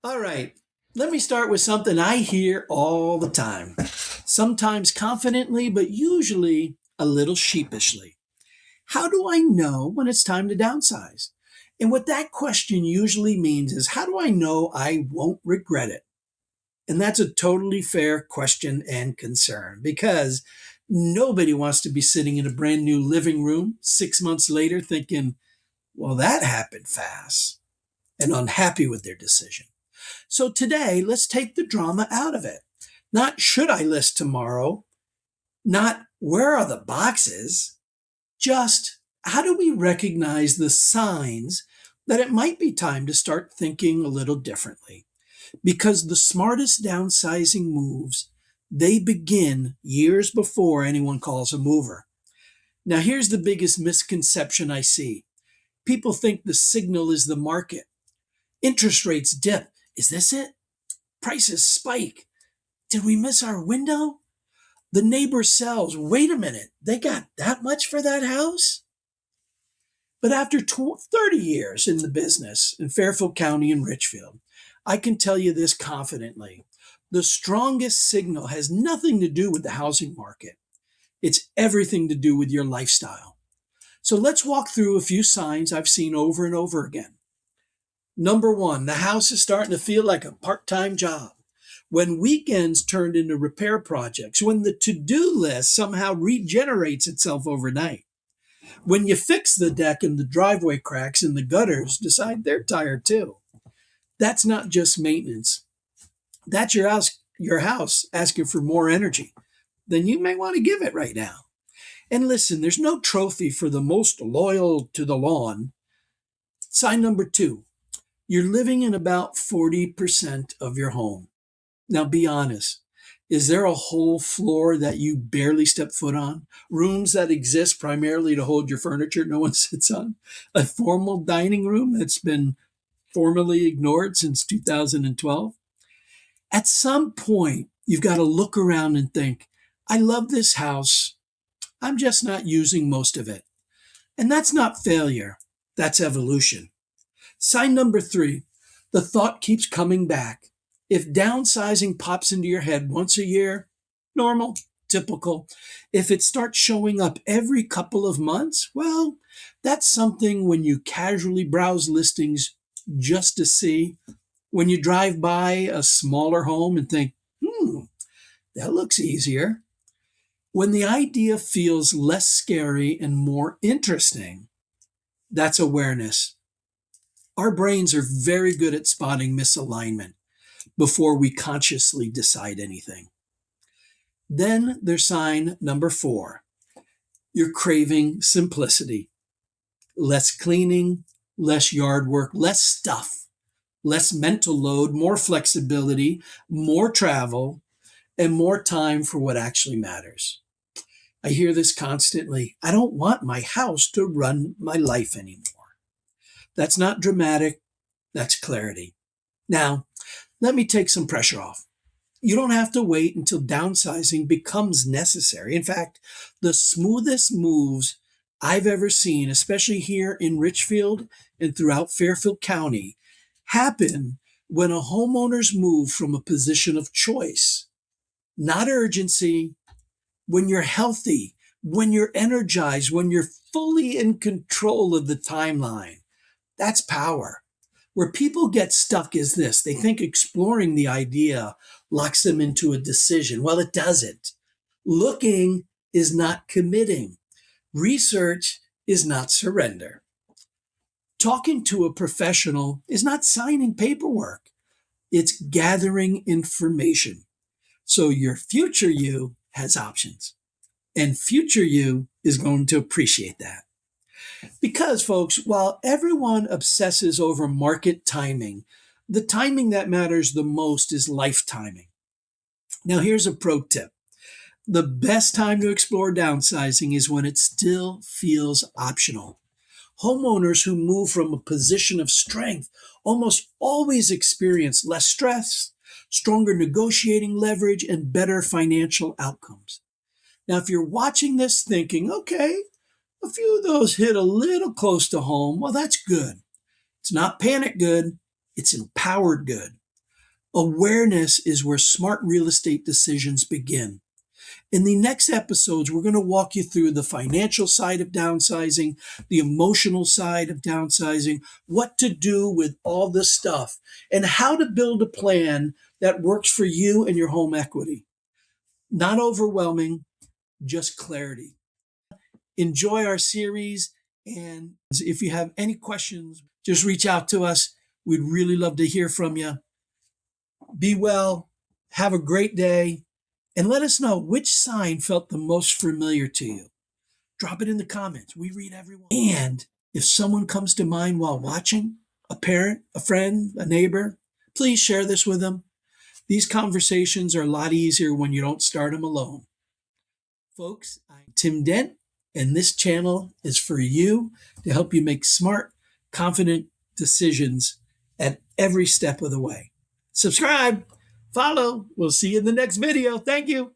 All right, let me start with something I hear all the time, sometimes confidently, but usually a little sheepishly. How do I know when it's time to downsize? And what that question usually means is, how do I know I won't regret it? And that's a totally fair question and concern because nobody wants to be sitting in a brand new living room 6 months later thinking, well, that happened fast, and unhappy with their decision. So today, let's take the drama out of it. Not should I list tomorrow, not where are the boxes, just how do we recognize the signs that it might be time to start thinking a little differently? Because the smartest downsizing moves, they begin years before anyone calls a mover. Now, here's the biggest misconception I see. People think the signal is the market. Interest rates dip. Is this it? Prices spike. Did we miss our window? The neighbor sells. Wait a minute. They got that much for that house? But after 30 years in the business in Fairfield County and Ridgefield, I can tell you this confidently. The strongest signal has nothing to do with the housing market. It's everything to do with your lifestyle. So let's walk through a few signs I've seen over and over again. Number one, the house is starting to feel like a part-time job. When weekends turned into repair projects, when the to-do list somehow regenerates itself overnight, when you fix the deck and the driveway cracks and the gutters decide they're tired too. That's not just maintenance. That's your house asking for more energy than you may want to give it right now. And listen, there's no trophy for the most loyal to the lawn. Sign number two, you're living in about 40% of your home. Now be honest. Is there a whole floor that you barely step foot on? Rooms that exist primarily to hold your furniture no one sits on? A formal dining room that's been formally ignored since 2012? At some point, you've got to look around and think, I love this house. I'm just not using most of it. And that's not failure. That's evolution. Sign number three, the thought keeps coming back. If downsizing pops into your head once a year, normal, typical. If it starts showing up every couple of months, well, that's something when you casually browse listings just to see, when you drive by a smaller home and think, that looks easier. When the idea feels less scary and more interesting, that's awareness. Our brains are very good at spotting misalignment before we consciously decide anything. Then there's sign number four. You're craving simplicity. Less cleaning, less yard work, less stuff, less mental load, more flexibility, more travel, and more time for what actually matters. I hear this constantly. I don't want my house to run my life anymore. That's not dramatic, that's clarity. Now, let me take some pressure off. You don't have to wait until downsizing becomes necessary. In fact, the smoothest moves I've ever seen, especially here in Ridgefield and throughout Fairfield County, happen when a homeowner's move from a position of choice, not urgency, when you're healthy, when you're energized, when you're fully in control of the timeline. That's power. Where people get stuck is this. They think exploring the idea locks them into a decision. Well, it doesn't. Looking is not committing. Research is not surrender. Talking to a professional is not signing paperwork. It's gathering information. So your future you has options. And future you is going to appreciate that. Because, folks, while everyone obsesses over market timing, the timing that matters the most is life timing. Now, here's a pro tip. The best time to explore downsizing is when it still feels optional. Homeowners who move from a position of strength almost always experience less stress, stronger negotiating leverage, and better financial outcomes. Now, if you're watching this thinking, okay, a few of those hit a little close to home, well, that's good. It's not panic good, it's empowered good. Awareness is where smart real estate decisions begin. In the next episodes, we're going to walk you through the financial side of downsizing, the emotional side of downsizing, what to do with all this stuff, and how to build a plan that works for you and your home equity. Not overwhelming, just clarity. Enjoy our series. And if you have any questions, just reach out to us. We'd really love to hear from you. Be well. Have a great day. And let us know which sign felt the most familiar to you. Drop it in the comments. We read everyone. And if someone comes to mind while watching, a parent, a friend, a neighbor, please share this with them. These conversations are a lot easier when you don't start them alone. Folks, I'm Tim Dent, and this channel is for you to help you make smart, confident decisions at every step of the way. Subscribe, follow. We'll see you in the next video. Thank you.